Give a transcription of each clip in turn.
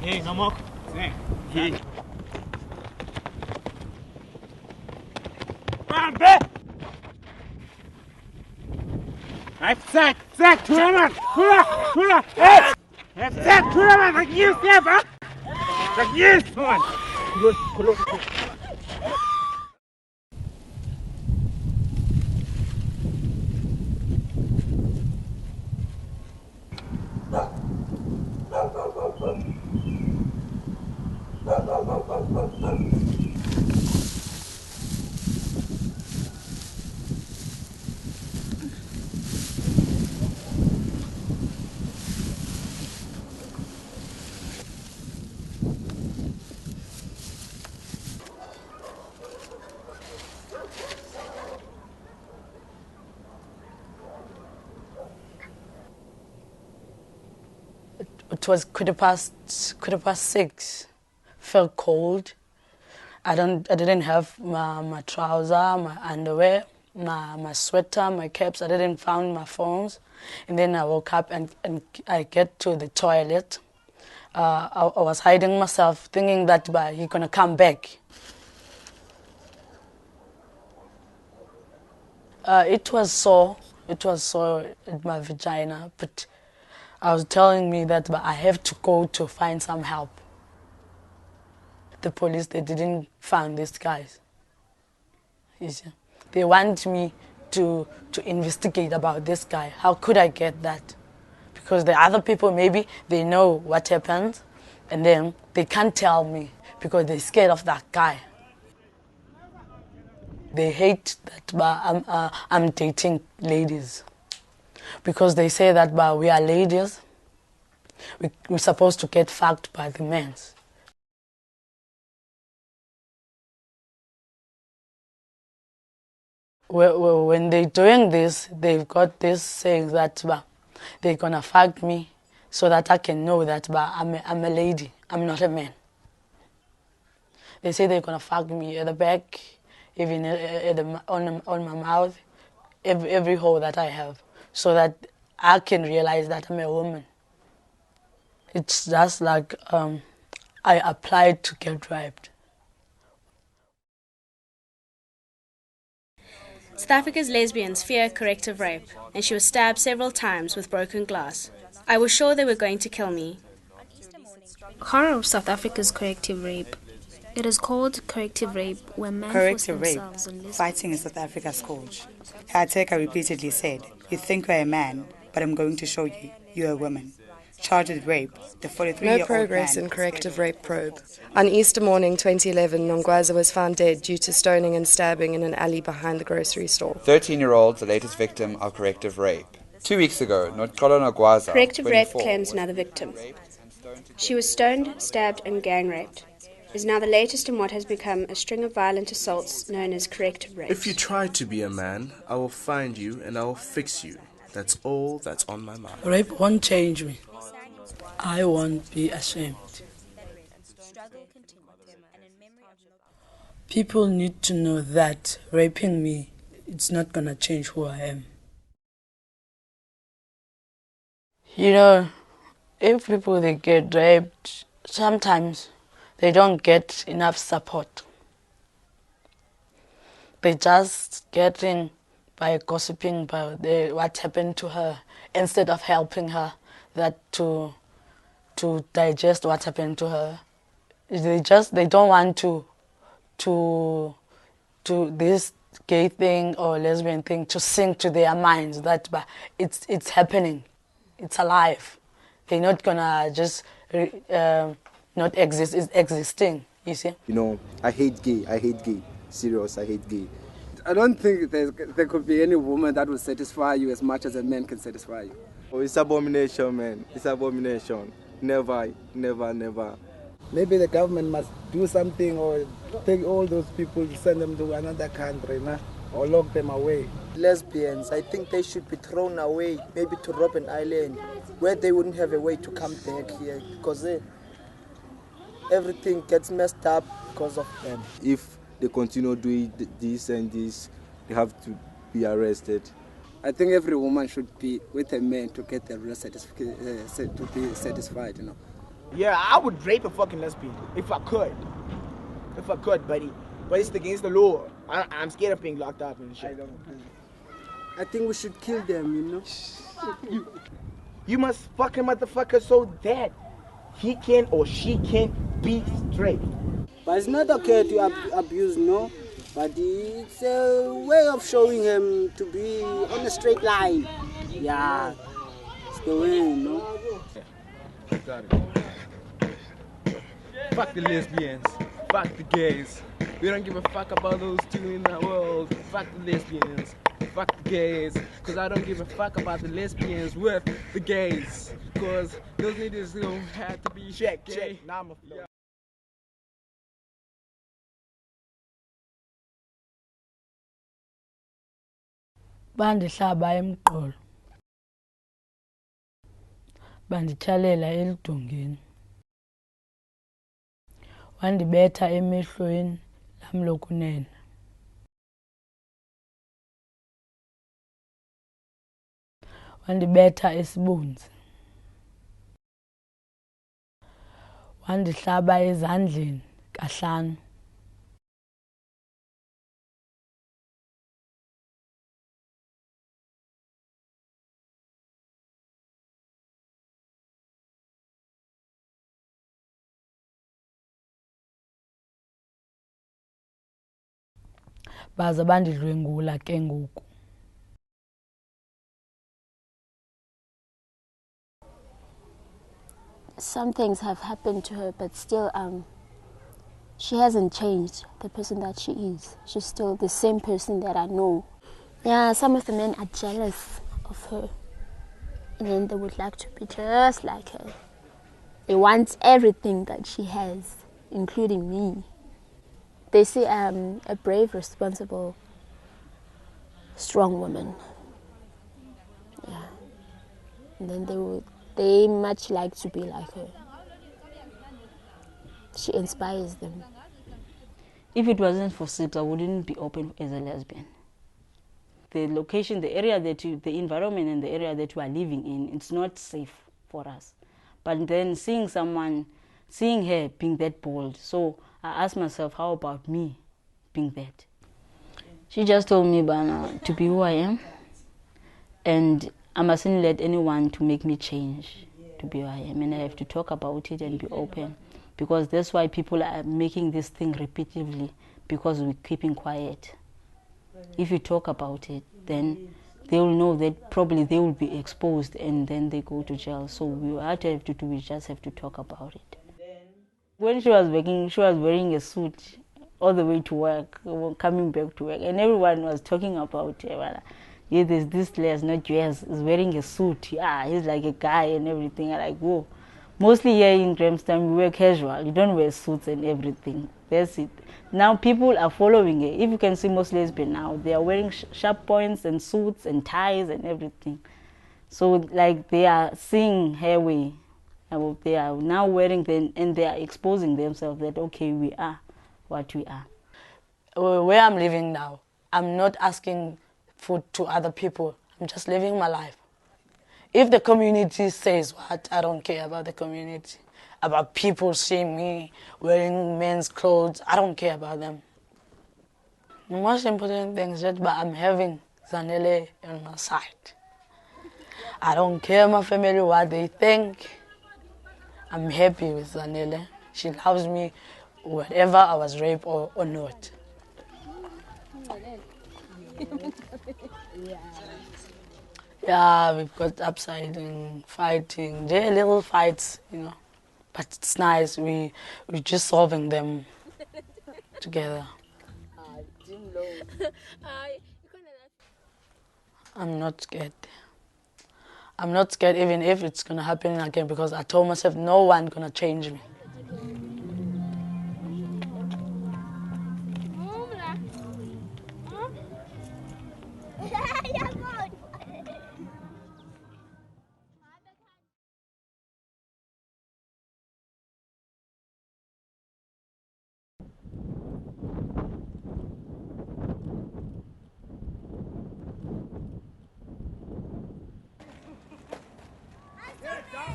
Hey, no more. Hey. Zak, tournament! Hula! Hey! Zak, tournament! Like you, Steph, huh? Like you! Come on. It was quarter past 6. Felt cold. I didn't have my trouser, my underwear, my sweater, my caps. I didn't find my phones. And then I woke up and I get to the toilet. I was hiding myself, thinking that he's gonna come back. It was sore at my vagina, but I was telling me that I have to go to find some help. The police, they didn't find these guys. You see? They want me to investigate about this guy. How could I get that? Because the other people, maybe they know what happened, and then they can't tell me because they're scared of that guy. They hate that I'm dating ladies because they say that we are ladies. We're supposed to get fucked by the men. When they're doing this, they've got this saying that they're gonna fuck me so that I can know that I'm a lady, I'm not a man. They say they're gonna fuck me at the back, even on my mouth, every hole that I have, so that I can realize that I'm a woman. It's just like I applied to get raped. South Africa's lesbians fear corrective rape, and she was stabbed several times with broken glass. I was sure they were going to kill me. Horror of South Africa's corrective rape. It is called corrective rape when men force themselves on lesbians. Fighting in South Africa's scourge. Ateka repeatedly said, "You think you're a man, but I'm going to show you, you're a woman." Charged with rape, the 43-year-old No progress man in corrective rape probe. On Easter morning 2011, Nongwaza was found dead due to stoning and stabbing in an alley behind the grocery store. 13-year-old, the latest victim of corrective rape. 2 weeks ago, Notqolo Nogwaza, Corrective rape 24, claims another victim. She was stoned, stabbed and gang raped. Is now the latest in what has become a string of violent assaults known as corrective rape. If you try to be a man, I will find you and I will fix you. That's all that's on my mind. Rape won't change me. I won't be ashamed. People need to know that raping me, it's not gonna change who I am. You know, if people they get raped, sometimes they don't get enough support. They just get in by gossiping about what happened to her instead of helping her to digest what happened to her. They don't want to this gay thing or lesbian thing to sink to their minds that it's happening, it's alive. They're not gonna just not exist, it's existing, you see. You know, I hate gay, serious, I hate gay. I don't think there could be any woman that will satisfy you as much as a man can satisfy you. Oh, it's abomination, man. It's abomination. Never, never, never. Maybe the government must do something or take all those people, send them to another country, nah? Or lock them away. Lesbians, I think they should be thrown away, maybe to Robben Island, where they wouldn't have a way to come back here, because everything gets messed up because of them. If they continue doing this and this, they have to be arrested. I think every woman should be with a man to get the real to be satisfied, you know. Yeah, I would rape a fucking lesbian if I could. If I could, buddy. But it's against the law. I'm scared of being locked up and shit. I think we should kill them, you know. You must fucking motherfucker so that he can or she can be straight. But it's not okay to abuse, no. But it's a way of showing him to be on a straight line. Yeah, it's the way, you know. Got it. Fuck the lesbians. Fuck the gays. We don't give a fuck about those two in the world. Fuck the lesbians. Fuck the gays. Cause I don't give a fuck about the lesbians with the gays. Cause those niggas don't have to be check. Nah, I'm a flow. Bandihlaba emqolo. Banditshalela eludongeni. Wandibetha emehlweni lam lokunene. Wandibetha esibunzi. Wandihlaba ezandleni kahlanu. Baza bandidlwengula ke ngoku. Some things have happened to her, but still, she hasn't changed the person that she is. She's still the same person that I know. Yeah, some of the men are jealous of her, and then they would like to be just like her. They want everything that she has, including me. They see a brave, responsible, strong woman. Yeah, and then they much like to be like her. She inspires them. If it wasn't for SIPS, I wouldn't be open as a lesbian. The location, the area the environment and the area that we are living in, it's not safe for us. But then seeing her being that bold, so I asked myself, how about me being that? She just told me, Bana, to be who I am, and I mustn't let anyone to make me change to be who I am, and I have to talk about it and be open, because that's why people are making this thing repeatedly, because we're keeping quiet. If you talk about it, then they will know that probably they will be exposed and then they go to jail. So what we have to do, we just have to talk about it. When she was working, she was wearing a suit all the way to work, coming back to work, and everyone was talking about her. Yeah, there's this Les, not US, is wearing a suit. Yeah, he's like a guy and everything. I'm like, whoa. Mostly here in Grahamstown, we wear casual. You don't wear suits and everything. That's it. Now people are following it. If you can see most lesbians now, they are wearing sharp points and suits and ties and everything. So like they are seeing her way. They are now wearing them and they are exposing themselves that, okay, we are what we are. Where I'm living now, I'm not asking food to other people. I'm just living my life. If the community says what, I don't care about the community. About people seeing me wearing men's clothes, I don't care about them. The most important thing is that I'm having Zanele on my side. I don't care my family what they think. I'm happy with Zanele. She loves me, whatever I was raped or not. Yeah, we've got upside and fighting. They're little fights, you know. But it's nice. We're just solving them together. I'm not scared. I'm not scared even if it's going to happen again, because I told myself no one's going to change me.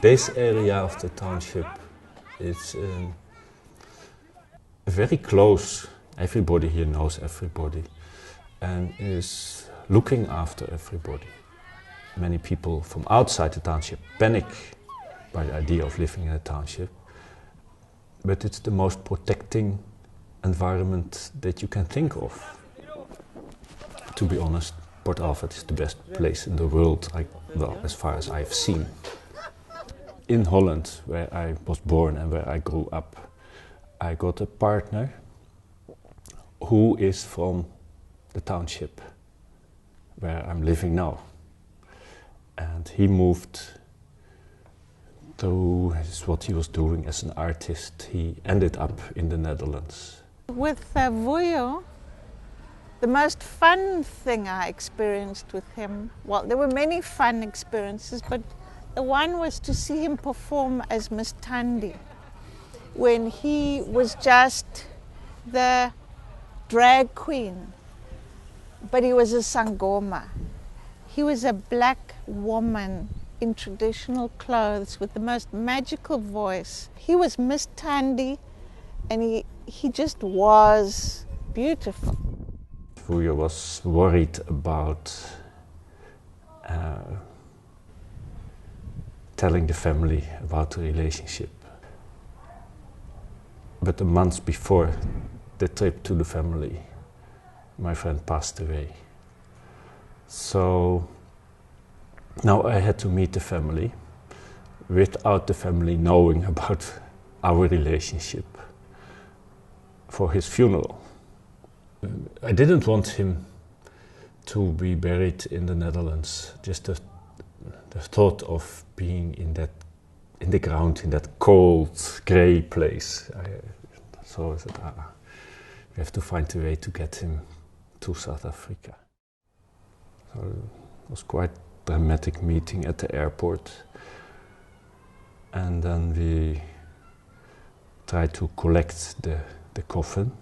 This area of the township is very close. Everybody here knows everybody and is looking after everybody. Many people from outside the township panic by the idea of living in a township, but it's the most protecting environment that you can think of. To be honest, Port Alfred is the best place in the world, well, as far as I've seen. In Holland, where I was born and where I grew up, I got a partner who is from the township where I'm living now. And he moved to what he was doing as an artist. He ended up in the Netherlands. With Vuyo, the most fun thing I experienced with him, well, there were many fun experiences, but the one was to see him perform as Miss Thandi, when he was just the drag queen, but he was a sangoma. He was a black woman in traditional clothes with the most magical voice. He was Miss Thandi, and he just was beautiful. Vuyo was worried about telling the family about the relationship. But a month before the trip to the family, my friend passed away. So now I had to meet the family without the family knowing about our relationship for his funeral. I didn't want him to be buried in the Netherlands. Just the thought of being in the ground, in that cold, grey place. So I said, we have to find a way to get him to South Africa. So it was quite a dramatic meeting at the airport. And then we tried to collect the coffin.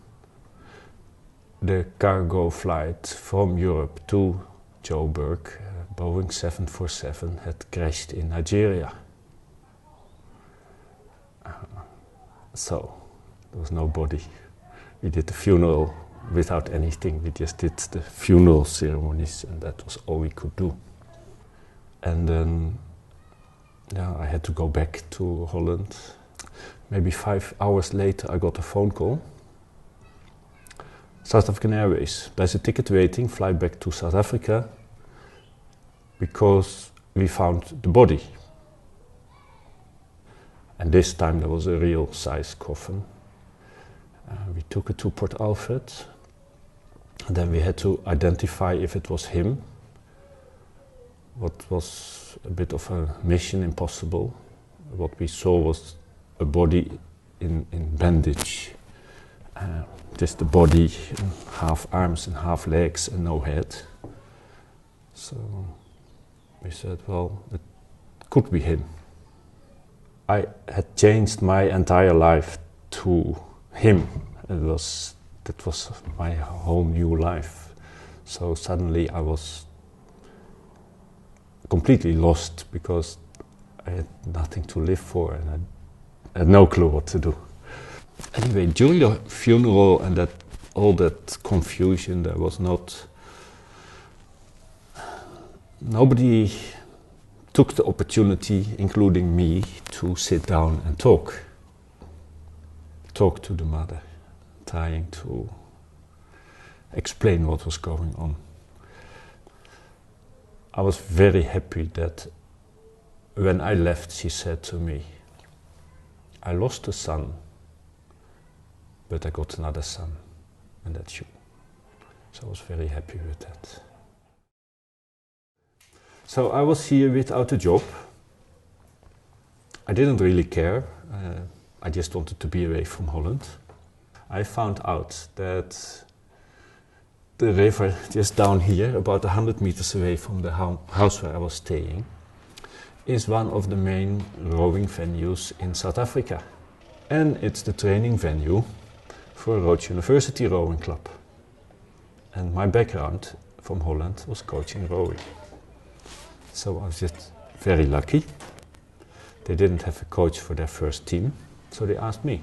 The cargo flight from Europe to Joburg, Boeing 747, had crashed in Nigeria. So there was no body. We did the funeral without anything. We just did the funeral ceremonies, and that was all we could do. And then I had to go back to Holland. Maybe 5 hours later I got a phone call. South African Airways, there's a ticket waiting, fly back to South Africa, because we found the body. And this time there was a real size coffin. We took it to Port Alfred, and then we had to identify if it was him, what was a bit of a mission impossible. What we saw was a body in bandage. Just the body, half arms and half legs and no head. So we said, well, it could be him. I had changed my entire life to him. That was my whole new life. So suddenly I was completely lost because I had nothing to live for and I had no clue what to do. Anyway, during the funeral and all that confusion, there was nobody took the opportunity, including me, to sit down and talk to the mother, trying to explain what was going on. I was very happy that when I left, she said to me, I lost a son, but I got another son, and that's you. So I was very happy with that. So I was here without a job. I didn't really care. I just wanted to be away from Holland. I found out that the river just down here, about 100 meters away from the house where I was staying, is one of the main rowing venues in South Africa. And it's the training venue for Rhodes University Rowing Club. And my background from Holland was coaching rowing. So I was just very lucky. They didn't have a coach for their first team, so they asked me.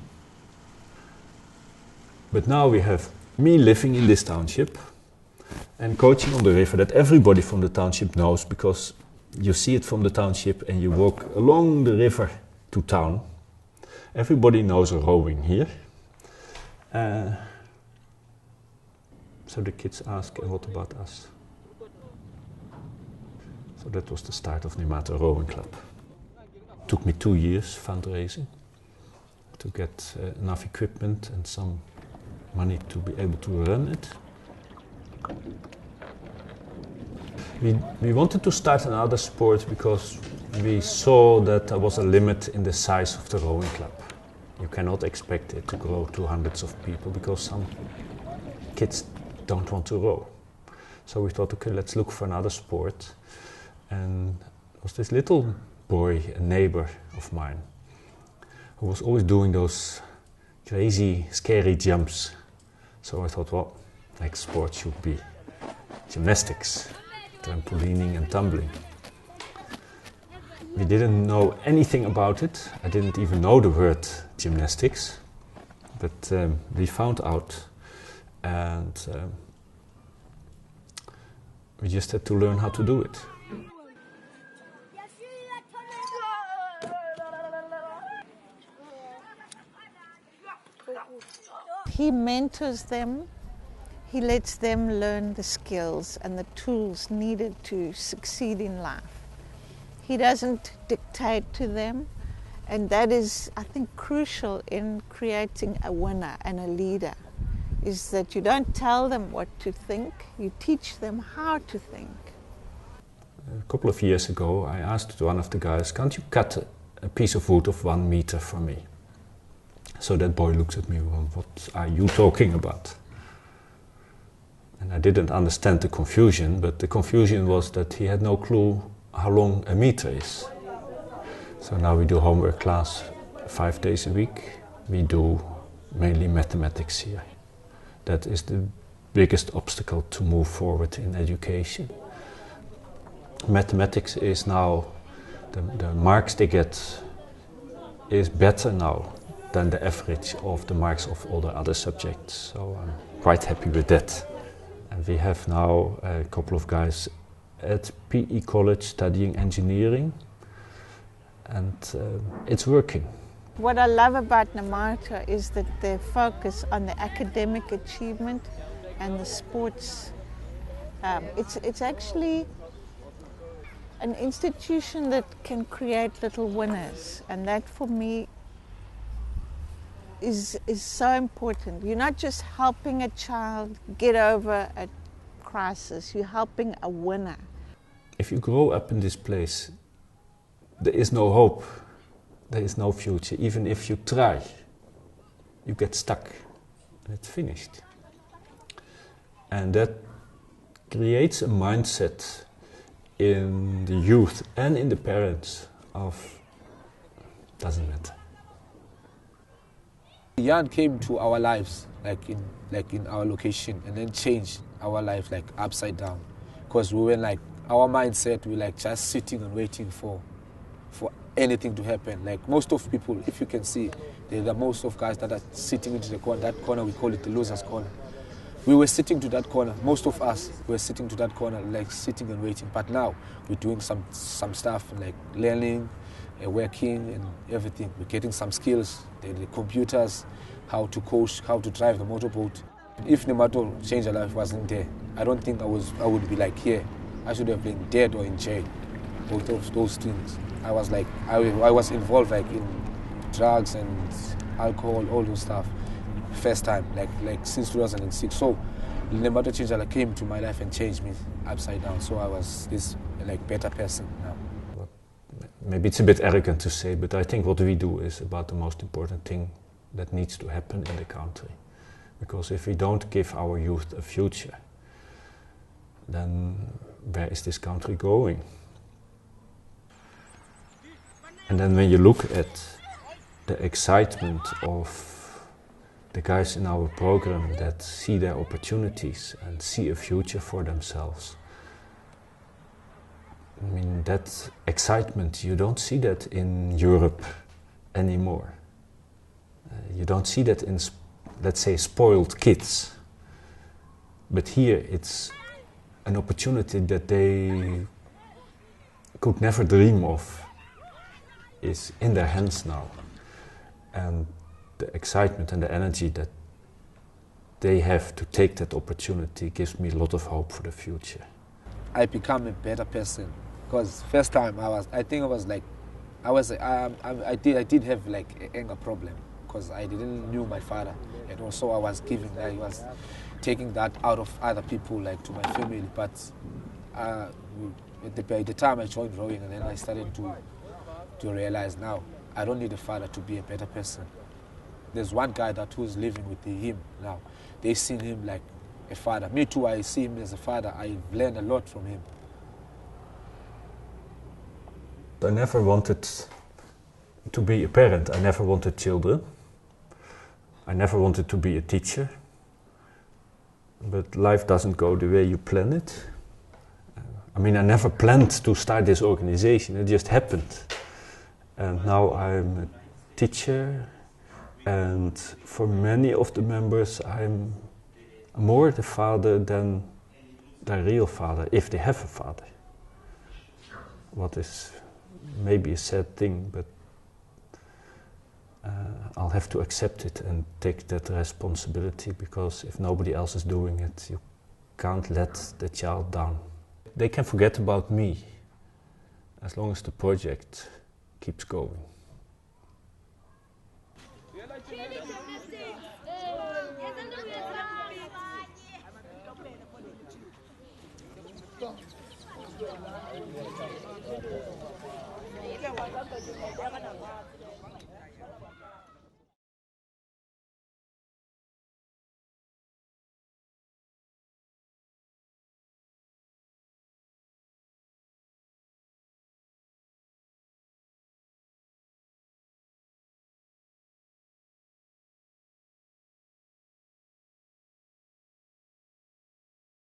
But now we have me living in this township and coaching on the river that everybody from the township knows, because you see it from the township and you walk along the river to town. Everybody knows rowing here. So the kids ask, and what about us? So that was the start of Nimata Rowing Club. It took me 2 years fundraising to get enough equipment and some money to be able to run it. We wanted to start another sport because we saw that there was a limit in the size of the rowing club. You cannot expect it to grow to hundreds of people because some kids don't want to row. So we thought, okay, let's look for another sport. And there was this little boy, a neighbor of mine, who was always doing those crazy, scary jumps. So I thought, well, next sport should be gymnastics, trampolining and tumbling. We didn't know anything about it. I didn't even know the word gymnastics, but we found out, and we just had to learn how to do it. He mentors them, he lets them learn the skills and the tools needed to succeed in life. He doesn't dictate to them, and that is, I think, crucial in creating a winner and a leader, is that you don't tell them what to think, you teach them how to think. A couple of years ago, I asked one of the guys, can't you cut a piece of wood of 1 meter for me? So that boy looks at me, well, what are you talking about? And I didn't understand the confusion, but the confusion was that he had no clue how long a meter is. So now we do homework class 5 days a week. We do mainly mathematics here. That is the biggest obstacle to move forward in education. Mathematics is now, the marks they get is better now than the average of the marks of all the other subjects. So I'm quite happy with that. And we have now a couple of guys at PE college studying engineering, and it's working. What I love about Nimata is that they focus on the academic achievement and the sports. It's actually an institution that can create little winners, and that for me is so important. You're not just helping a child get over a crisis, you're helping a winner. If you grow up in this place, there is no hope, there is no future. Even if you try, you get stuck and it's finished. And that creates a mindset in the youth and in the parents of, doesn't matter. Jan came to our lives, like in our location, and then changed our life like upside down. Because we were like, our mindset, we like just sitting and waiting for anything to happen. Like most of people, if you can see, the most of guys that are sitting into the corner, that corner we call it the loser's corner. We were sitting to that corner. Most of us were sitting to that corner, like sitting and waiting. But now we're doing some stuff, like learning, working and everything. We're getting some skills, the computers, how to coach, how to drive the motorboat. If Nimata Change Your Life wasn't there, I don't think I would be like here. I should have been dead or in jail. Both of those things. I was like, I was involved like in drugs and alcohol, all those stuff. First time, like since 2006. So Lembato Chinjala came to my life and changed me upside down. So I was this like better person now. Maybe it's a bit arrogant to say, but I think what we do is about the most important thing that needs to happen in the country. Because if we don't give our youth a future, then where is this country going? And then when you look at the excitement of the guys in our program that see their opportunities and see a future for themselves, I mean, that excitement, you don't see that in Europe anymore. You don't see that in, let's say, spoiled kids. But here it's an opportunity that they could never dream of is in their hands now. And the excitement and the energy that they have to take that opportunity gives me a lot of hope for the future. I become a better person because first time I did have like an anger problem because I didn't knew my father, and also I was taking that out of other people, like to my family. But at the time I joined rowing, and then I started to realize now I don't need a father to be a better person. There's one guy who's living with him now. They see him like a father. Me too, I see him as a father. I've learned a lot from him. I never wanted to be a parent. I never wanted children. I never wanted to be a teacher. But life doesn't go the way you plan it. I mean, I never planned to start this organization. It just happened. And now I'm a teacher. And for many of the members, I'm more the father than their real father, if they have a father. What is maybe a sad thing, but I'll have to accept it and take that responsibility, because if nobody else is doing it, you can't let the child down. They can forget about me as long as the project keeps going. Yeah.